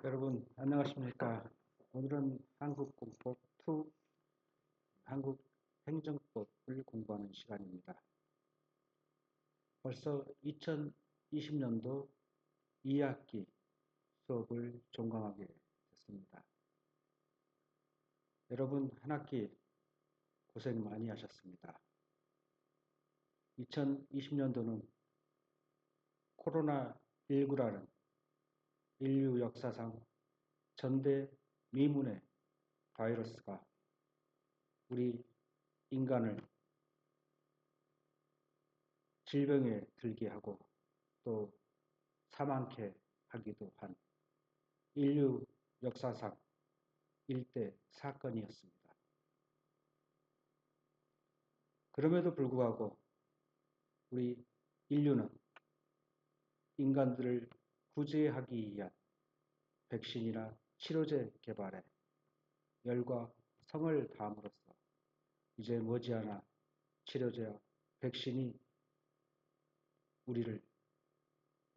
여러분 안녕하십니까? 오늘은 한국공법 2 한국행정법을 공부하는 시간입니다. 벌써 2020년도 2학기 수업을 종강하게 됐습니다. 여러분 한 학기 고생 많이 하셨습니다. 2020년도는 코로나19라는 인류 역사상 전대미문의 바이러스가 우리 인간을 질병에 들게 하고 또 사망케 하기도 한 인류 역사상 일대 사건이었습니다. 그럼에도 불구하고 우리 인류는 인간들을 구제하기 위한 백신이나 치료제 개발에 열과 성을 다함으로써 이제 머지않아 치료제와 백신이 우리를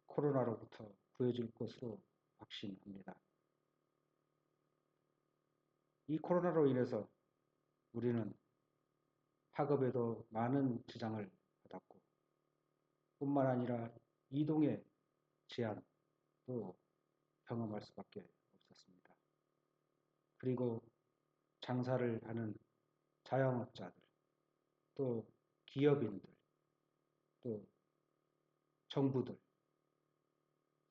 코로나로부터 구해줄 것으로 확신합니다. 이 코로나로 인해서 우리는 학업에도 많은 지장을 받았고 뿐만 아니라 이동의 제한도 경험할 수밖에 없었습니다. 그리고 장사를 하는 자영업자들, 또 기업인들, 또 정부들,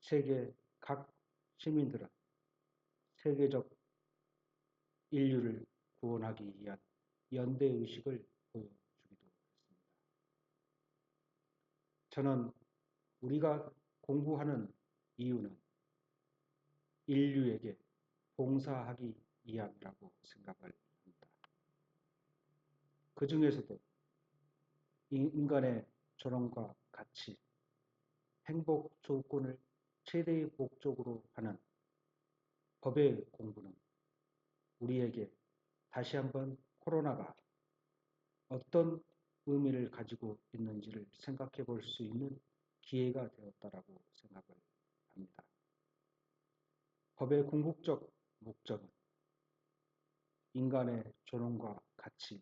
세계 각 시민들은 세계적 인류를 구원하기 위한 연대의식을 보여주기도 했습니다. 저는 우리가 공부하는 이유는 인류에게 봉사하기 위함이라고 생각을 합니다. 그 중에서도 인간의 존엄과 가치, 행복 조건을 최대의 목적으로 하는 법의 공부는 우리에게 다시 한번 코로나가 어떤 의미를 가지고 있는지를 생각해 볼 수 있는 기회가 되었다라고 생각을 합니다. 법의 궁극적 목적은 인간의 존엄과 가치,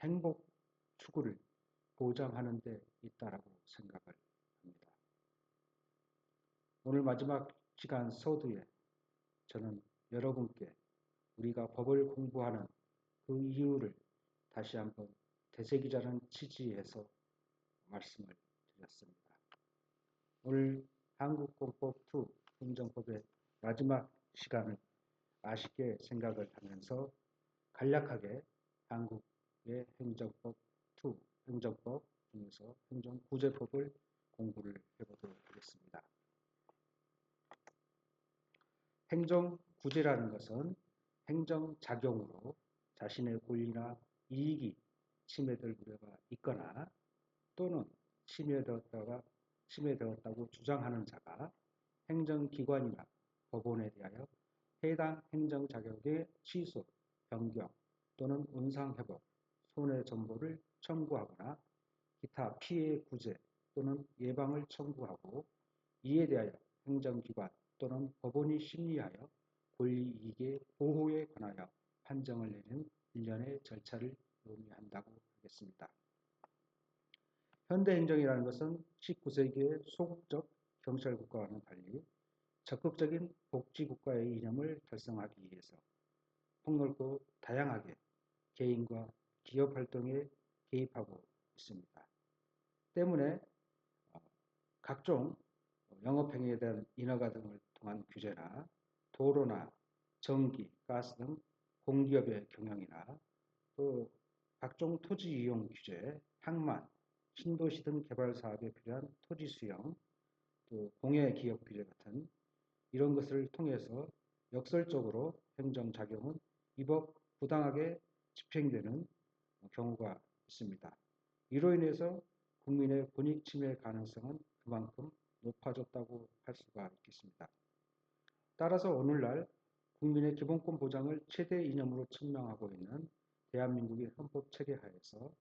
행복 추구를 보장하는 데 있다라고 생각을 합니다. 오늘 마지막 시간 서두에 저는 여러분께 우리가 법을 공부하는 그 이유를 다시 한번 되새기자는 취지에서 말씀을 드렸습니다. 오늘 한국공법2 행정법의 마지막 시간을 아쉽게 생각을 하면서 간략하게 한국의 행정법 2, 행정법 중에서 행정구제법을 공부를 해보도록 하겠습니다. 행정구제라는 것은 행정작용으로 자신의 권리나 이익이 침해될 우려가 있거나 또는 침해되었다고 주장하는 자가 행정기관이나 법원에 대하여 해당 행정자격의 취소, 변경 또는 운상회복, 손해전보를 청구하거나 기타 피해 구제 또는 예방을 청구하고 이에 대하여 행정기관 또는 법원이 심리하여 권리이익의 보호에 관하여 판정을 내리는 일련의 절차를 의미한다고 하겠습니다. 현대행정이라는 것은 19세기의 소극적 경찰국가와는 달리 적극적인 복지국가의 이념을 달성하기 위해서 폭넓고 다양하게 개인과 기업 활동에 개입하고 있습니다. 때문에 각종 영업행위에 대한 인허가 등을 통한 규제나 도로나 전기, 가스 등 공기업의 경영이나 또 각종 토지 이용 규제, 항만, 신도시 등 개발 사업에 필요한 토지 수용, 또 공예 기업 규제 같은 이런 것을 통해서 역설적으로 행정작용은 위법 부당하게 집행되는 경우가 있습니다. 이로 인해서 국민의 권익 침해 가능성은 그만큼 높아졌다고 할 수가 있겠습니다. 따라서 오늘날 국민의 기본권 보장을 최대 이념으로 천명하고 있는 대한민국의 헌법 체계 하에서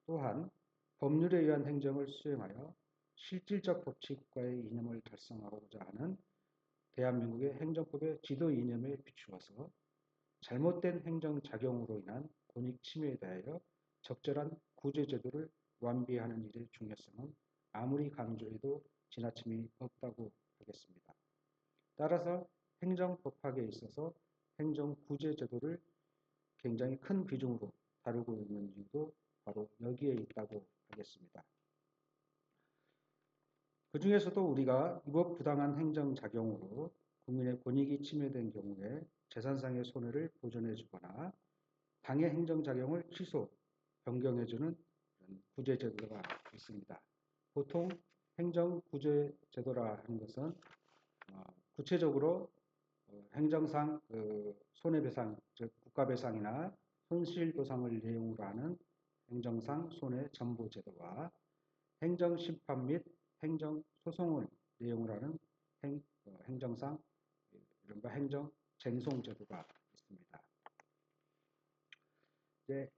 또한 법률에 의한 행정을 수행하여 실질적 법치국가의 이념을 달성하고자 하는 대한민국의 행정법의 지도 이념에 비추어서 잘못된 행정작용으로 인한 권익 침해에 대하여 적절한 구제제도를 완비하는 일의 중요성은 아무리 강조해도 지나침이 없다고 하겠습니다. 따라서 행정법학에 있어서 행정구제제도를 굉장히 큰 비중으로 다루고 있는 이유도 바로 여기에 있다고 하겠습니다. 그 중에서도 우리가 위법 부당한 행정작용으로 국민의 권익이 침해된 경우에 재산상의 손해를 보전해 주거나 당해 행정작용을 취소, 변경해주는 구제제도가 있습니다. 보통 행정구제제도라 하는 것은 구체적으로 행정상 손해배상, 즉 국가배상이나 손실보상을 내용으로 하는 행정상 손해전보제도와 행정심판 및 행정소송을 내용으로 하는 행정상 이른바 행정쟁송제도가 있습니다. 이제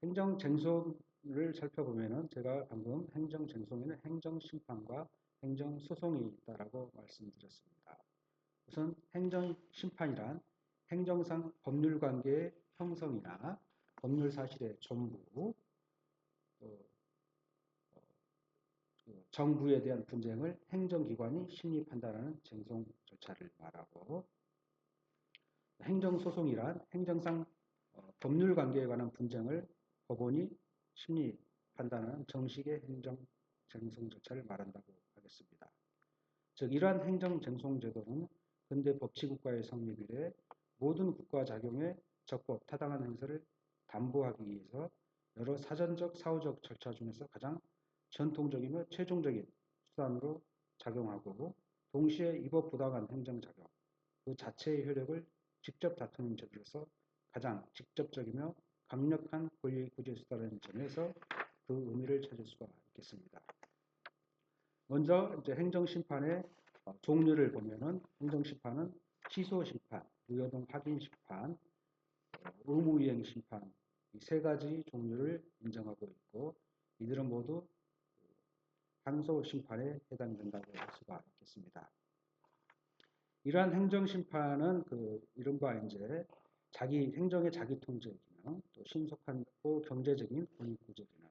행정쟁송을 살펴보면은 제가 방금 행정쟁송에는 행정심판과 행정소송이 있다라고 말씀드렸습니다. 우선 행정심판이란 행정상 법률관계의 형성이나 법률사실의 전부, 정부에 대한 분쟁을 행정기관이 심리 판단하는 쟁송 절차를 말하고, 행정소송이란 행정상 법률관계에 관한 분쟁을 법원이 심리 판단하는 정식의 행정쟁송 절차를 말한다고 하겠습니다. 즉 이러한 행정쟁송제도는 근대 법치국가의 성립 이래 모든 국가작용의 적법, 타당한 행사를 담보하기 위해서 여러 사전적, 사후적 절차 중에서 가장 전통적이며 최종적인 수단으로 작용하고 동시에 위법 부당한 행정작용, 그 자체의 효력을 직접 다투는 제도로서 가장 직접적이며 강력한 권리구제 수단인 점에서 그 의미를 찾을 수가 있겠습니다. 먼저 이제 행정심판의 종류를 보면은 행정심판은 취소심판, 무효동 확인심판, 의무이행심판 이 세 가지 종류를 인정하고 있고 이들은 모두 항소심판에 해당된다고 할 수가 있겠습니다. 이러한 행정심판은 이른바 이제 행정의 자기통제 기능, 또 신속하고 경제적인 권익구제 기능,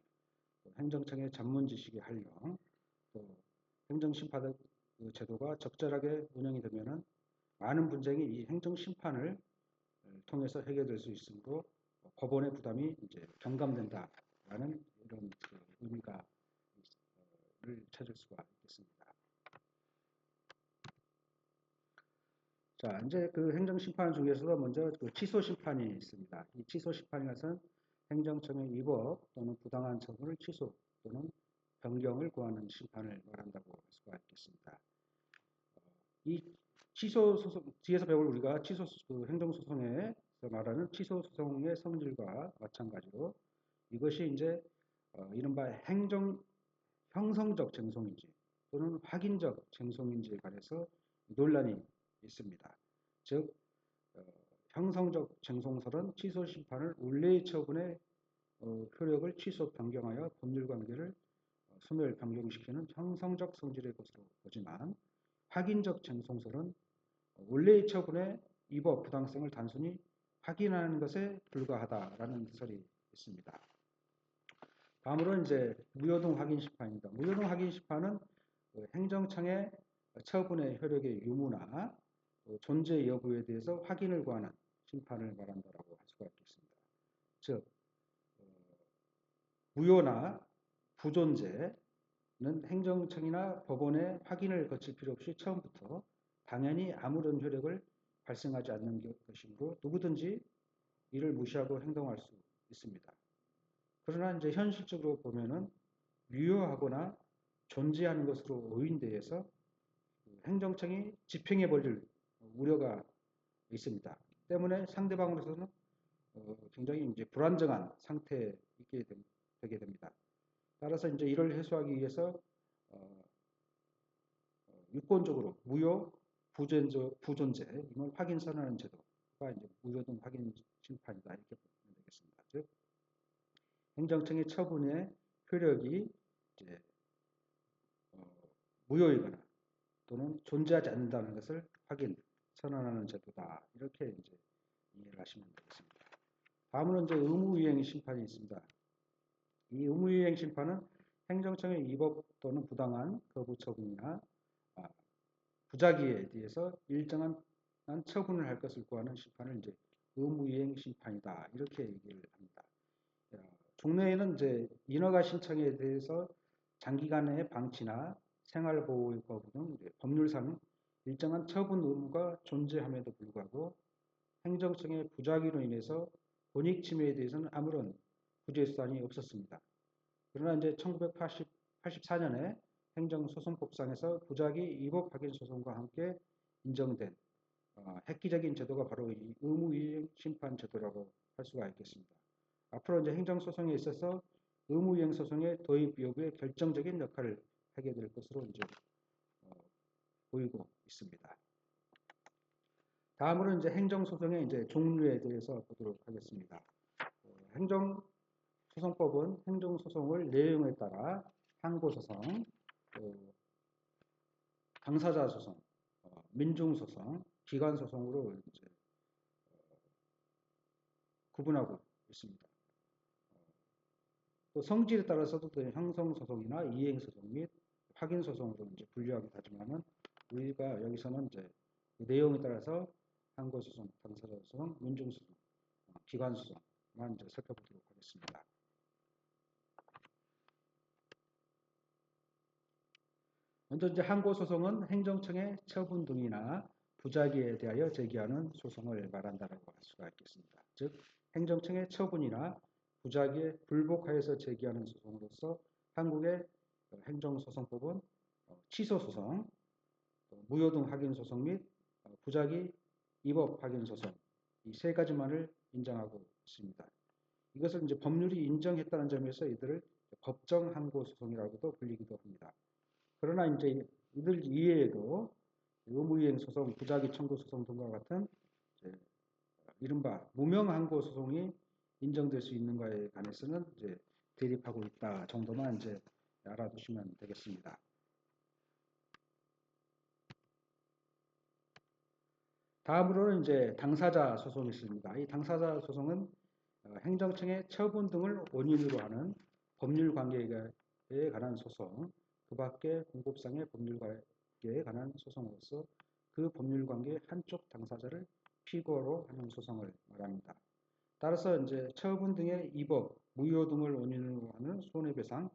또 행정청의 전문 지식의 활용, 또 행정심판 제도가 적절하게 운영이 되면은 많은 분쟁이 이 행정심판을 통해서 해결될 수 있으므로 법원의 부담이 이제 경감된다라는 이런 의미가 를 찾을 수가 있겠습니다. 자, 이제 그 행정심판 중에서도 먼저 그 취소심판이 있습니다. 이 취소심판이 것은 행정청의 위법 또는 부당한 처분을 취소 또는 변경을 구하는 심판을 말한다고 할 수가 있겠습니다. 이 취소소송, 뒤에서 배울 우리가 행정소송에서 말하는 취소소송의 성질과 마찬가지로 이것이 이제 이른바 형성적 쟁송인지 또는 확인적 쟁송인지에 관해서 논란이 있습니다. 즉 형성적 쟁송설은 취소 심판을 원래의 처분의 효력을 취소 변경하여 법률관계를 소멸 변경시키는 형성적 성질의 것으로 보지만 확인적 쟁송설은 원래의 처분의 위법 부당성을 단순히 확인하는 것에 불과하다라는 설이 있습니다. 다음으로 이제 무효동 확인 심판입니다. 무효동 확인 심판은 행정청의 처분의 효력의 유무나 존재 여부에 대해서 확인을 구하는 심판을 말한다라고 할 수가 있겠습니다. 즉 무효나 부존재는 행정청이나 법원의 확인을 거칠 필요 없이 처음부터 당연히 아무런 효력을 발생하지 않는 것이므로 누구든지 이를 무시하고 행동할 수 있습니다. 그러나 이제 현실적으로 보면은 유효하거나 존재하는 것으로 오인되어서 행정청이 집행해 버릴 우려가 있습니다. 때문에 상대방으로서는 굉장히 이제 불안정한 상태에 있게 되게 됩니다. 따라서 이제 이를 해소하기 위해서 유권적으로 무효, 부존재, 이걸 확인 선언하는 제도가 이제 무효등 확인 심판이다 이렇게 보면 되겠습니다. 즉 행정청의 처분의 효력이 이제 무효이거나 또는 존재하지 않는다는 것을 확인, 선언하는 제도다. 이렇게 이제 이해를 하시면 되겠습니다. 다음으로 이제 의무이행 심판이 있습니다. 이 의무이행 심판은 행정청의 위법 또는 부당한 거부 처분이나 부작위에 대해서 일정한 처분을 할 것을 구하는 심판을 이제 의무이행 심판이다. 이렇게 얘기를 합니다. 종래에는 이제 인허가 신청에 대해서 장기간의 방치나 생활보호 거부 등 법률상 일정한 처분 의무가 존재함에도 불구하고 행정청의 부작위로 인해서 권익 침해에 대해서는 아무런 구제 수단이 없었습니다. 그러나 이제 1984년에 행정소송법상에서 부작위 위법 확인 소송과 함께 인정된 획기적인 제도가 바로 이 의무이행 심판 제도라고 할 수가 있겠습니다. 앞으로 이제 행정소송에 있어서 의무이행 소송의 도입 여부에 결정적인 역할을 하게 될 것으로 이제 보이고 있습니다. 다음으로 이제 행정소송의 이제 종류에 대해서 보도록 하겠습니다. 행정소송법은 행정소송을 내용에 따라 항고소송, 당사자 소송, 민중소송, 기관소송으로 이제 구분하고 있습니다. 또 성질에 따라서도 형성소송이나 이행소송 및 확인소송으로 이제 분류하기도 하지만은 우리가 여기서는 이제 그 내용에 따라서 항고소송, 당사자소송, 민중소송, 기관소송만 이제 살펴보도록 하겠습니다. 먼저 이제 항고소송은 행정청의 처분 등이나 부작위에 대하여 제기하는 소송을 말한다라고 할 수가 있겠습니다. 즉 행정청의 처분이나 부작위에 불복하여서 제기하는 소송으로서 한국의 행정소송법은 취소소송, 무효등 확인소송 및 부작위 위법 확인소송 이 세 가지만을 인정하고 있습니다. 이것을 이제 법률이 인정했다는 점에서 이들을 법정 항고소송이라고도 불리기도 합니다. 그러나 이제 이들 이외에도 의무이행 소송, 부작위 청구 소송 등과 같은 이른바 무명 항고 소송이 인정될 수 있는 것에 관해서는 이제 대립하고 있다 정도만 이제 알아두시면 되겠습니다. 다음으로는 이제 당사자 소송이 있습니다. 이 당사자 소송은 행정청의 처분 등을 원인으로 하는 법률 관계에 관한 소송, 그 밖에 공법상의 법률 관계에 관한 소송으로서 그 법률 관계의 한쪽 당사자를 피고로 하는 소송을 말합니다. 따라서 이제 처분 등의 위법, 무효 등을 원인으로 하는 손해배상,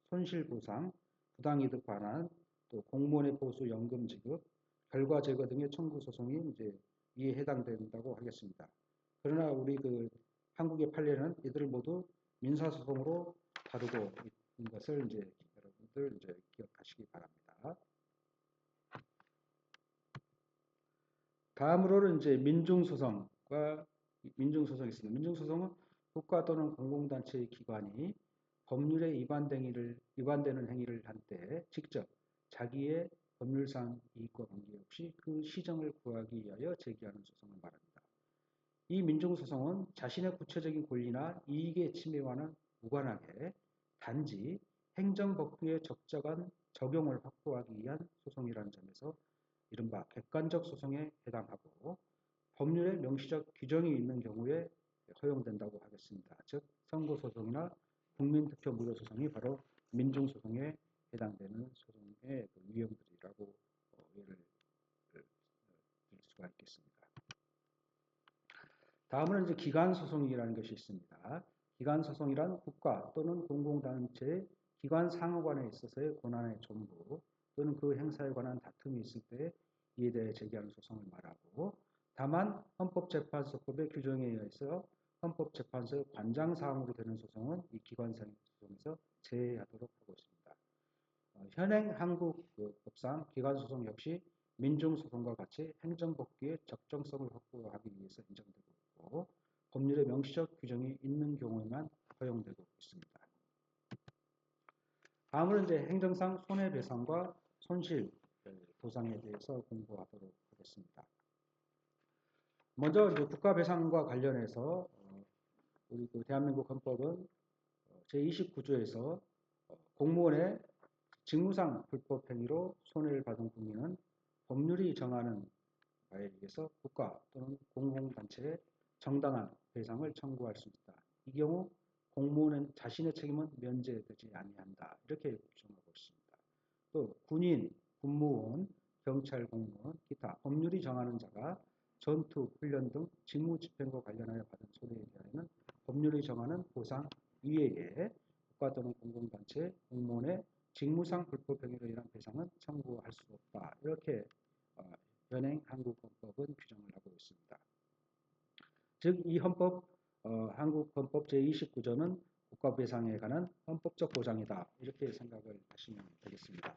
손실보상, 부당이득 반환, 또 공무원의 보수 연금 지급, 결과 제거 등의 청구 소송이 이제 이에 해당된다고 하겠습니다. 그러나 우리 그 한국의 판례는 이들을 모두 민사소송으로 다루고 있는 것을 이제 여러분들 이제 기억하시기 바랍니다. 다음으로는 이제 민중소송이 있습니다. 민중소송은 국가 또는 공공단체의 기관이 법률에 위반되는 행위를 한 때 직접 자기의 법률상 이익과 관계없이 그 시정을 구하기 위하여 제기하는 소송을 말합니다. 이 민중소송은 자신의 구체적인 권리나 이익의 침해와는 무관하게 단지 행정법규의 적절한 적용을 확보하기 위한 소송이라는 점에서 이른바 객관적 소송에 해당하고 법률에 명시적 규정이 있는 경우에 허용된다고 하겠습니다. 즉 선고소송이나 국민투표 무효소송이 바로 민중소송에 해당되는 소송의 유형들이라고 예를 들 수가 있겠습니다. 다음은 이제 기관소송이라는 것이 있습니다. 기관소송이란 국가 또는 공공단체의 기관 상호간에 있어서의 권한의 존부 또는 그 행사에 관한 다툼이 있을 때 이에 대해 제기하는 소송을 말하고 다만 헌법재판소법의 규정에 의해서 헌법재판소의 관장사항으로 되는 소송은 이 기관소송에서 제외하도록 하고 있습니다. 현행 한국 법상 기관소송 역시 민중소송과 같이 행정법규의 적정성을 확보하기 위해서 인정되고 있고 법률에 명시적 규정이 있는 경우에만 허용되고 있습니다. 다음으로 이제 행정상 손해배상과 손실 보상에 대해서 공부하도록 하겠습니다. 먼저 이제 국가배상과 관련해서 우리 그 대한민국 헌법은 제29조에서 공무원의 직무상 불법 행위로 손해를 받은 국민은 법률이 정하는 의해서 국가 또는 공공단체에 정당한 배상을 청구할 수 있다. 이 경우 공무원은 자신의 책임은 면제되지 아니한다. 이렇게 규정하고 있습니다. 또 군인, 군무원, 경찰 공무원, 기타 법률이 정하는 자가 전투, 훈련 등 직무 집행과 관련하여 받은 손해에 대하여는 법률이 정하는 보상 이외에 국가 또는 공공단체 공무원의 직무상 불법 행위로 인한 배상은 청구할 수 없다. 이렇게 현행 한국헌법은 규정을 하고 있습니다. 즉, 이 헌법, 한국헌법 제29조는 국가배상에 관한 헌법적 보장이다. 이렇게 생각을 하시면 되겠습니다.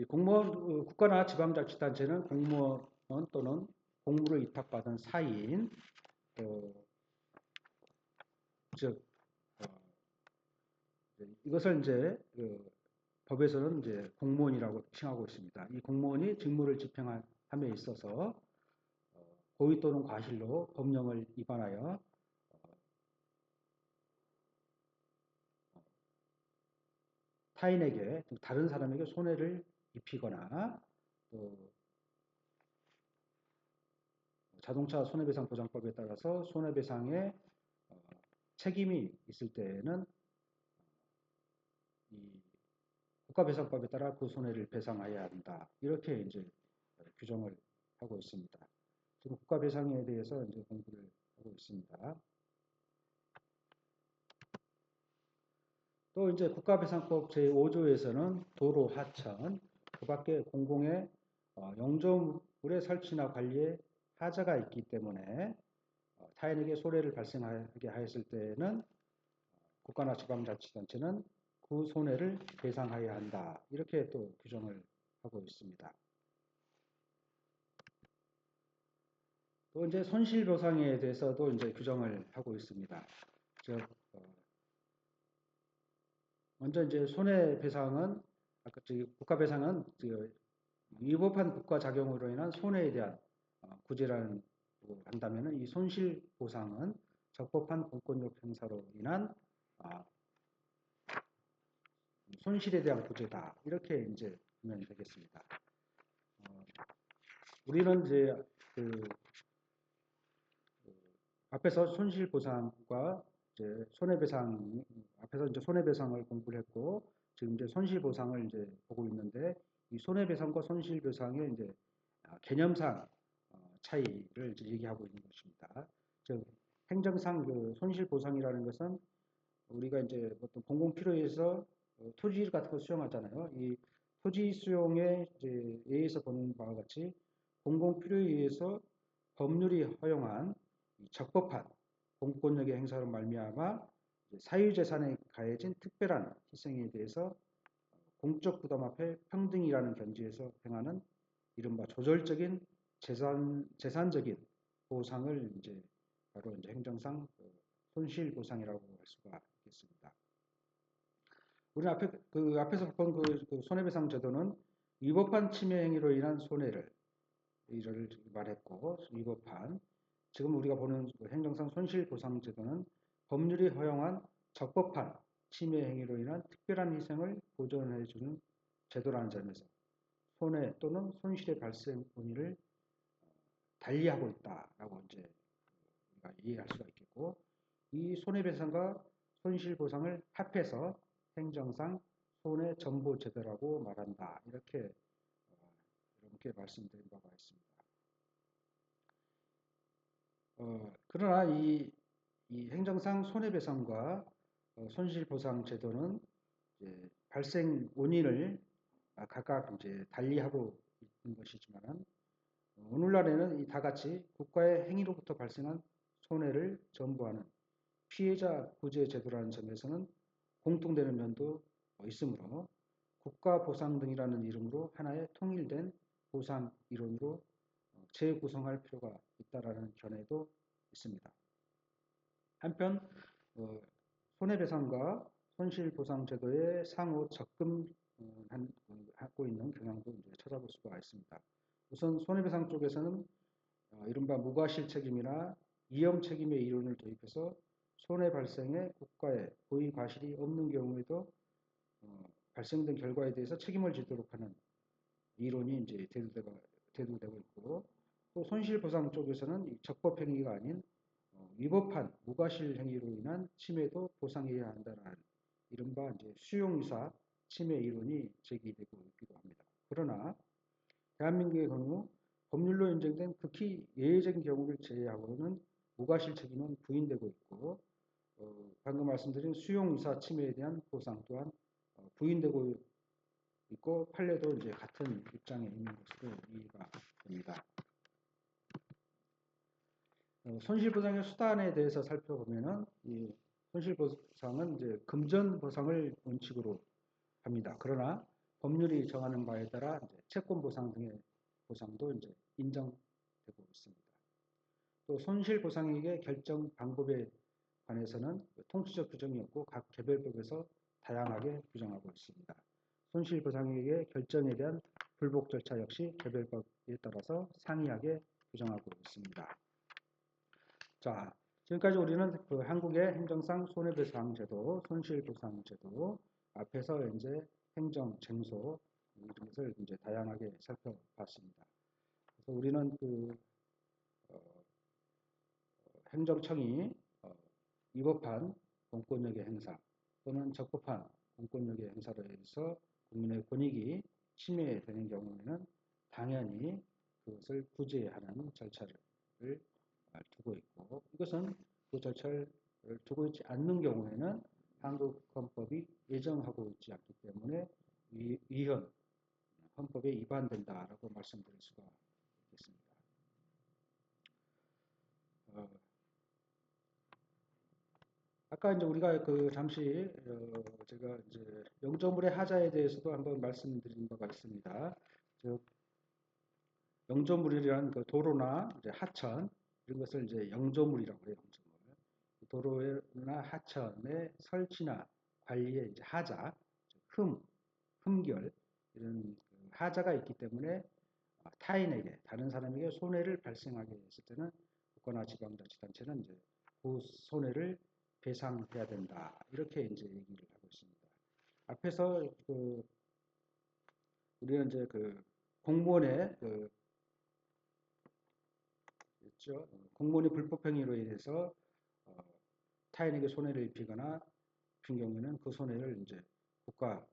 공무원, 국가나 지방자치단체는 공무원 또는 공무를 위탁받은 사이인, 즉, 이것을 이제 법에서는 이제 공무원이라고 칭하고 있습니다. 이 공무원이 직무를 집행함에 있어서 고의 또는 과실로 법령을 위반하여 타인에게, 다른 사람에게 손해를 입히거나 또 자동차 손해배상보장법에 따라서 손해배상에 책임이 있을 때에는 이 국가배상법에 따라 그 손해를 배상해야 한다. 이렇게 이제 규정을 하고 있습니다. 지금 국가배상에 대해서 이제 공부를 하고 있습니다. 또 이제 국가배상법 제5조에서는 도로, 하천, 그 밖에 공공의 영조물의 설치나 관리에 하자가 있기 때문에 타인에게 손해를 발생하게 하였을 때에는 국가나 지방자치단체는 그 손해를 배상해야 한다. 이렇게 또 규정을 하고 있습니다. 또 이제 손실보상에 대해서도 이제 규정을 하고 있습니다. 즉, 먼저 이제 손해배상은, 아까 국가배상은 위법한 국가작용으로 인한 손해에 대한 구제라는 한다면은 이 손실보상은 적법한 공권력 행사로 인한 손실에 대한 구제다. 이렇게 이제 보면 되겠습니다. 우리는 이제 앞에서 손실보상과 이제 손해배상, 앞에서 이제 손해배상을 공부를 했고, 지금 이제 손실보상을 이제 보고 있는데, 이 손해배상과 손실보상의 이제 개념상 차이를 이제 얘기하고 있는 것입니다. 즉, 행정상 그 손실보상이라는 것은 우리가 이제 어떤 공공필요에 의해서 토지 같은 거 수용하잖아요. 이 토지 수용에 이제 예에서 보는 바와 같이 공공필요에 의해서 법률이 허용한 적법한 공권력의 행사로 말미암아 사유재산에 가해진 특별한 희생에 대해서 공적 부담 앞에 평등이라는 견지에서 행하는 이른바 조절적인 재산적인 보상을 이제 바로 이제 행정상 손실보상이라고 할 수가 있겠습니다. 우리 앞에서 본 그 손해배상 제도는 위법한 침해 행위로 인한 손해를 이를 말했고, 위법한, 지금 우리가 보는 행정상 손실보상 제도는 법률이 허용한 적법한 침해 행위로 인한 특별한 희생을 보전해 주는 제도라는 점에서 손해 또는 손실의 발생 원인을 달리하고 있다라고 이제 우리가 이해할 수가 있겠고, 이 손해배상과 손실보상을 합해서 행정상 손해전보제도라고 말한다. 이렇게 말씀드린 바가 있습니다. 그러나 이 행정상 손해배상과 손실보상 제도는 이제 발생 원인을 각각 이제 달리하고 있는 것이지만 오늘날에는 이 다 같이 국가의 행위로부터 발생한 손해를 전부하는 피해자 구제 제도라는 점에서는 공통되는 면도 있으므로 국가 보상 등이라는 이름으로 하나의 통일된 보상 이론으로 재구성할 필요가 있다라는 견해도 있습니다. 한편 손해배상과 손실보상 제도의 상호 접근하고 있는 경향도 이제 찾아볼 수가 있습니다. 우선 손해배상 쪽에서는 이른바 무과실 책임이나 위험 책임의 이론을 도입해서 손해 발생에 국가의 고의 과실이 없는 경우에도 발생된 결과에 대해서 책임을 지도록 하는 이론이 이제 대두되고 있고, 또 손실보상 쪽에서는 이 적법행위가 아닌 위법한 무과실 행위로 인한 침해도 보상해야 한다는 이른바 이제 수용유사 침해 이론이 제기되고 있기도 합니다. 그러나 대한민국의 경우 법률로 인정된 극히 예외적인 경우를 제외하고는 무과실 책임은 부인되고 있고, 방금 말씀드린 수용유사 침해에 대한 보상 또한 부인되고 있고, 판례도 이제 같은 입장에 있는 것으로 이해가 됩니다. 손실보상의 수단에 대해서 살펴보면은 이 손실보상은 이제 금전보상을 원칙으로 합니다. 그러나 법률이 정하는 바에 따라 이제 채권보상 등의 보상도 이제 인정되고 있습니다. 또 손실보상액의 결정 방법에 관해서는 통치적 규정이 없고 각 개별법에서 다양하게 규정하고 있습니다. 손실보상액의 결정에 대한 불복 절차 역시 개별법에 따라서 상이하게 규정하고 있습니다. 자, 지금까지 우리는 그 한국의 행정상 손해배상제도, 손실보상제도, 앞에서 이제 행정쟁소 이런 것을 이제 다양하게 살펴봤습니다. 그래서 우리는 그 행정청이 위법한 공권력의 행사 또는 적법한 공권력의 행사로 해서 국민의 권익이 침해되는 경우에는 당연히 그것을 구제하는 절차를 두고 있고, 이것은 그 절차를 두고 있지 않는 경우에는 한국 헌법이 예정하고 있지 않기 때문에 위헌 헌법에 위반된다라고 말씀드릴 수가 있겠습니다. 아까 이제 우리가 그 잠시 제가 이제 영조물의 하자에 대해서도 한번 말씀드린 바가 있습니다. 즉 영조물이란 그 도로나 이제 하천 이런 것을 이제 영조물이라고 해요. 영조물. 도로나 하천의 설치나 관리에 이제 하자, 흠결 이런 그 하자가 있기 때문에 타인에게 다른 사람에게 손해를 발생하게 했을 때는 국가나 지방자치단체는 이제 그 손해를 배상해야 된다 이렇게 이제 얘기를 하고 있습니다. 앞에서 그 우리는 이제 그 공무원의 그 있죠. 공무원의 불법행위로 인해서 타인에게 손해를 입히거나 입힌 경우에는 그 손해를 이제 국가나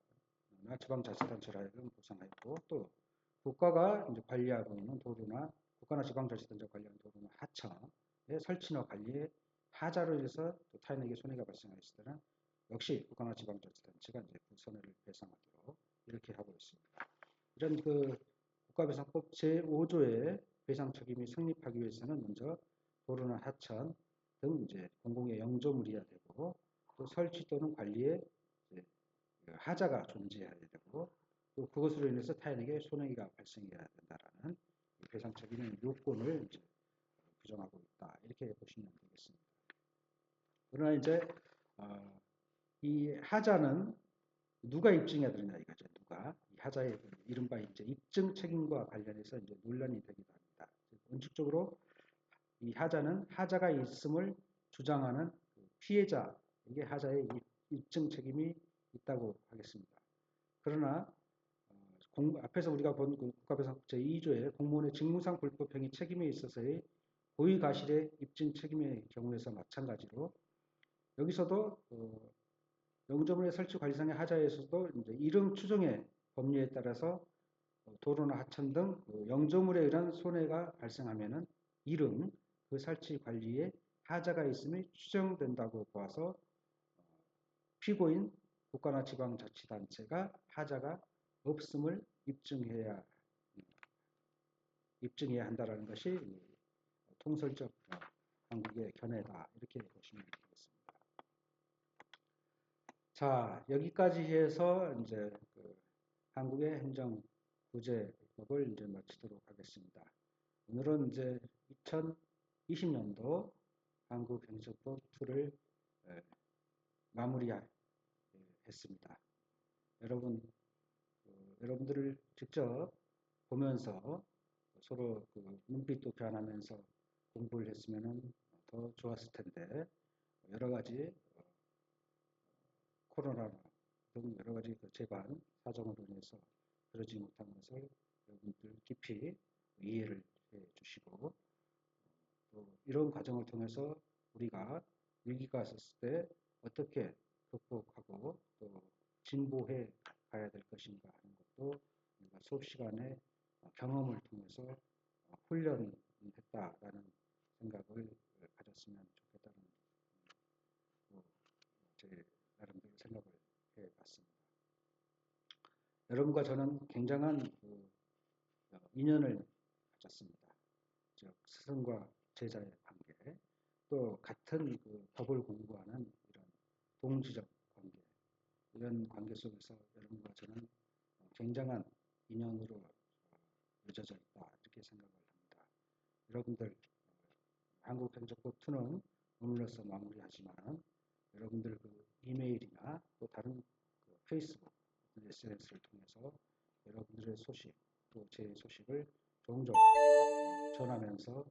지방자치단체로 하여금 보상하였고, 또 국가가 이제 관리하고 있는 도로나 국가나 지방자치단체가 관리하는 도로나 하천의 설치나 관리에 하자로 인해서 또 타인에게 손해가 발생했을 때는 역시 국가나 지방자치단체가 이제 그 손해를 배상하도록 이렇게 하고 있습니다. 이런 그 국가배상법 제5조의 배상 책임이 성립하기 위해서는 먼저 도로나 하천 등 이제 공공의 영조물이어야 되고, 또 설치 또는 관리에 하자가 존재해야 되고, 또 그것으로 인해서 타인에게 손해가 발생해야 된다라는 배상 책임의 요건을 이제 규정하고 있다 이렇게 보시면 되겠습니다. 그러나 이제 이 하자는 누가 입증해야 되느냐 이거죠. 누가 이 하자의 이른바 이제 입증 책임과 관련해서 이제 논란이 되기도 합니다. 원칙적으로 이 하자는 하자가 있음을 주장하는 피해자에게 하자의 입증 책임이 있다고 하겠습니다. 그러나 앞에서 우리가 본 국가배상법 제2조의 공무원의 직무상 불법행위 책임에 있어서의 고의과실의 입증 책임의 경우에서 마찬가지로 여기서도 영조물의 설치 관리상의 하자에서도 이제 이름 추정의 법률에 따라서 도로나 하천 등 영조물에 의한 손해가 발생하면은 이름 그 설치 관리에 하자가 있음이 추정된다고 보아서 피고인 국가나 지방자치단체가 하자가 없음을 입증해야 한다는 것이 통설적 한국의 견해다 이렇게 보시면 되겠습니다. 자, 여기까지 해서 이제 그 한국의 행정구제법을 이제 마치도록 하겠습니다. 오늘은 이제 2020년도 한국행정법 2를 마무리했습니다. 여러분들을 직접 보면서 서로 그 눈빛도 교환하면서 공부를 했으면 더 좋았을 텐데 여러 가지 코로나 등 여러 가지 그 재반 사정으로 인해서 그러지 못한 것을 여러분들 깊이 이해를 해 주시고, 또 이런 과정을 통해서 우리가 위기가 있었을 때 어떻게 극복하고 또 진보해 가야 될 것인가 하는 것도 우리가 수업 시간에 경험을 통해서 훈련했다라는 생각을 가졌으면 좋겠다는 제 나름대로 생각을 해봤습니다. 여러분과 저는 굉장한 인연을 가졌습니다. 즉 스승과 제자의 관계, 또 같은 법을 공부하는 이런 동지적 관계, 이런 관계 속에서 여러분과 저는 굉장한 인연으로 맺어져 있다, 이렇게 생각을 합니다. 여러분들 한국행정법2는 오늘로서 마무리하지만 여러분들 이메일이나 또 다른 페이스북, SNS를 통해서 여러분들의 소식, 또 제 소식을 종종 전하면서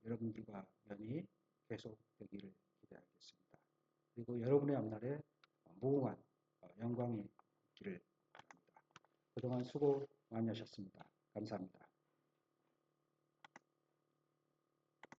여러분들과 연이 계속되기를 기대하겠습니다. 그리고 여러분의 앞날에 무궁한 영광이 있기를 바랍니다. 그동안 수고 많이 하셨습니다. 감사합니다.